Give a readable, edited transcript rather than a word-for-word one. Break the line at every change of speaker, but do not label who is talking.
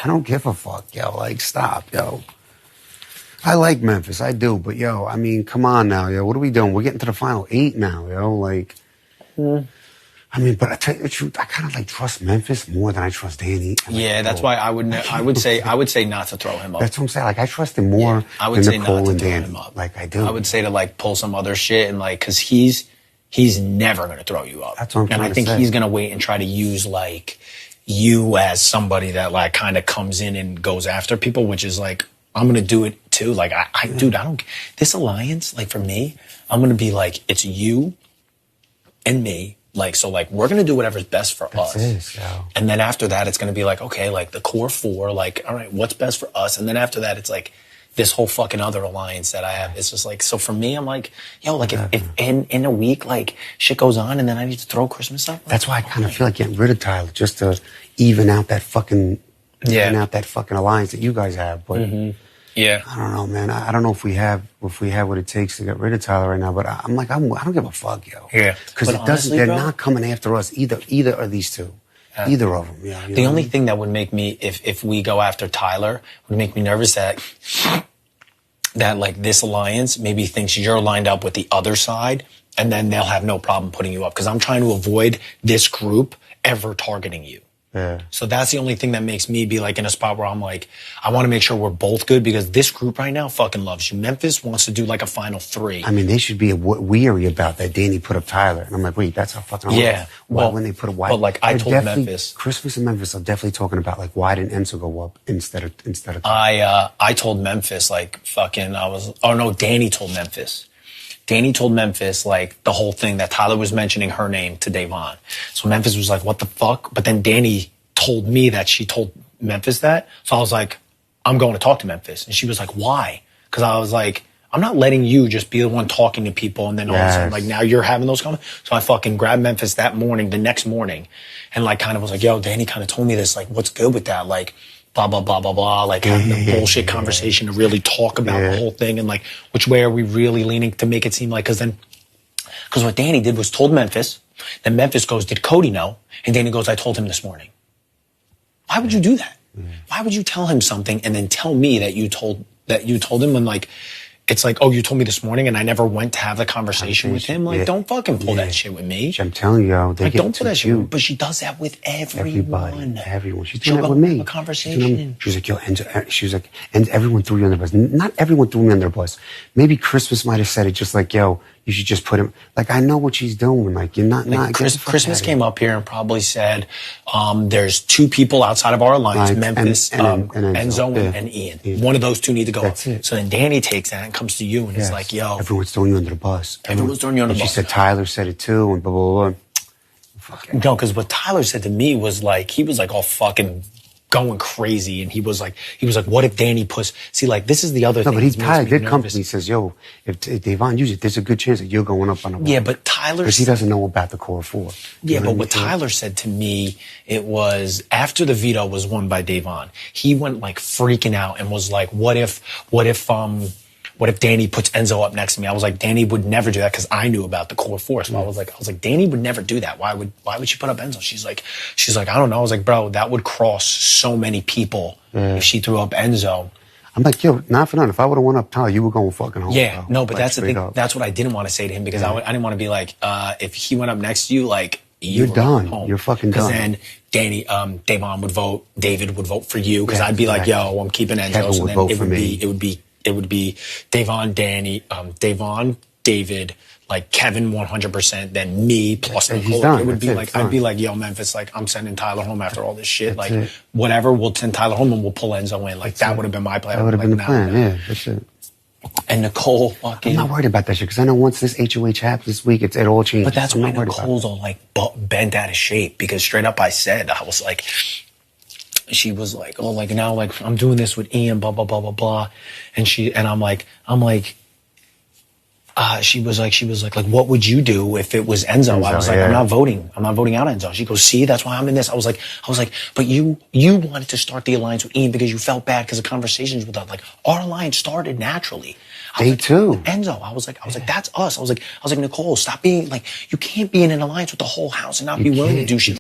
I don't give a fuck, yo. Like, stop, yo. I like Memphis, I do, but yo, I mean, come on now, yo. What are we doing? We're getting to the final 8 now, yo. Like, I mean, but I tell you the truth, I kind of like trust Memphis more than I trust Danny.
Yeah, that's why I would say not to throw him up.
That's what I'm saying. Like, I trust him more
I would
than
say
Nicole
not to
and
throw
Danny.
him up.
Like, I do.
I would say to like pull some other shit and like, cause he's never gonna throw you up.
That's what I'm trying
and I think
to say.
he's gonna wait and try to use like you as somebody that like kind of comes in and goes after people, which is like, I'm gonna do it too. Like, dude, I don't, this alliance, like for me, I'm gonna be like, it's you and me. Like, so like, we're gonna do whatever's best for us. And then after that, it's gonna be like, okay, like the core 4, like, all right, what's best for us? And then after that, it's like this whole fucking other alliance that I have. It's just like, so for me, I'm like, yo, like if in a week, like shit goes on and then I need to throw Christmas up. Like,
that's why I kind of feel like getting rid of Tyler just to even out that fucking, alliance that you guys have. But
yeah,
I don't know, man. I don't know if we have what it takes to get rid of Tyler right now. But I'm like, I don't give a fuck, yo.
Yeah,
because it doesn't. They're not coming after us either of these two. Either of them. Yeah.
The only thing that would make me, if we go after Tyler, would make me nervous that like this alliance maybe thinks you're lined up with the other side, and then they'll have no problem putting you up. Because I'm trying to avoid this group ever targeting you.
Yeah.
So that's the only thing that makes me be like in a spot where I'm like, I want to make sure we're both good because this group right now fucking loves you. Memphis wants to do like a final 3.
I mean, they should be weary about that. Danny put up Tyler, and I'm like, wait, that's how fucking.
Yeah.
Why when they put a why?
But like I told Memphis,
Christmas and Memphis are definitely talking about like why didn't Enzo go up instead of.
I told Memphis like fucking Danny told Memphis. Danny told Memphis, like, the whole thing that Tyler was mentioning her name to Davon. So Memphis was like, what the fuck? But then Danny told me that she told Memphis that. So I was like, I'm going to talk to Memphis. And she was like, why? Because I was like, I'm not letting you just be the one talking to people and then all of a sudden, like, now you're having those comments. So I fucking grabbed Memphis the next morning, and, like, kind of was like, yo, Danny kind of told me this. Like, what's good with that? Like, blah, blah, blah, blah, blah, like having a bullshit conversation to really talk about the whole thing and like, which way are we really leaning to make it seem like, because what Danny did was told Memphis, then Memphis goes, did Cody know? And Danny goes, I told him this morning. Why would you do that? Why would you tell him something and then tell me that you told him when like, it's like, oh, you told me this morning and I never went to have the conversation with him. Like, don't fucking pull that shit with me.
I'm telling you, they
like,
get
don't pull that shit with me.
you.
But she does that with everyone.
Everyone. She's doing that with me.
A conversation.
She was like, yo, Enzo, she was like, and everyone threw you under the bus. Not everyone threw me under the bus. Maybe Christmas might have said it just like, yo, you should just put him. Like, I know what she's doing. Like, you're not.
Christmas came up here and probably said, there's 2 people outside of our alliance, Memphis, Enzo and Ian. Yeah. One of those 2 need to go.
That's it.
So then Danny takes that and comes to you and is like, yo.
Everyone's throwing you under the bus.
Everyone's throwing you under the bus.
She said Tyler said it too and blah, blah, blah.
No, because what Tyler said to me was like, he was like all fucking going crazy, and he was like, what if Danny puts? See, like this is the other thing.
No, but Tyler did come to me and says, yo, if Davon uses it, there's a good chance that you're going up on the.
Yeah, but Tyler,
because he doesn't know about the core 4.
Yeah, but what Tyler said to me, it was after the veto was won by Davon, he went like freaking out and was like, what if Danny puts Enzo up next to me? I was like, Danny would new do that because I knew about the core 4. So I was like, Danny would never do that. Why would she put up Enzo? She's like, I don't know. I was like, bro, that would cross so many people if she threw up Enzo.
I'm like, yo, not for nothing. If I would have won up Tyler, you were going fucking home.
Yeah,
bro.
no, but
like,
that's the thing. That's what I didn't want to say to him because I didn't want to be like, if he went up next to you, like,
you're done.
Home.
You're fucking done.
Because then Danny, Davon would vote, David would vote for you because I'd be like, yo, I'm keeping Enzo.
Kevin would vote for me.
It would be Davon, David, like Kevin 100%, then me plus Nicole. It would be like, I'd be like, yo, Memphis, like, I'm sending Tyler home after all this shit.
That's
like, whatever, we'll send Tyler home and we'll pull Enzo in. Like, that would have been my plan.
That would have been the plan, yeah, that's it.
And Nicole fucking.
I'm not worried about that shit because I know once this HOH happens this week, it all changes.
But that's why Nicole's all like bent out of shape because straight up I was like, she was like, oh, like now, like I'm doing this with Ian, blah, blah, blah, blah, blah. And she was like, what would you do if it was Enzo? I was like, I'm not voting out Enzo. She goes, see, that's why I'm in this. I was like, but you wanted to start the alliance with Ian because you felt bad because of conversations with us. Like our alliance started naturally.
They too.
Enzo, I was like, that's us. I was like, Nicole, stop being like, you can't be in an alliance with the whole house and not be willing to do shit.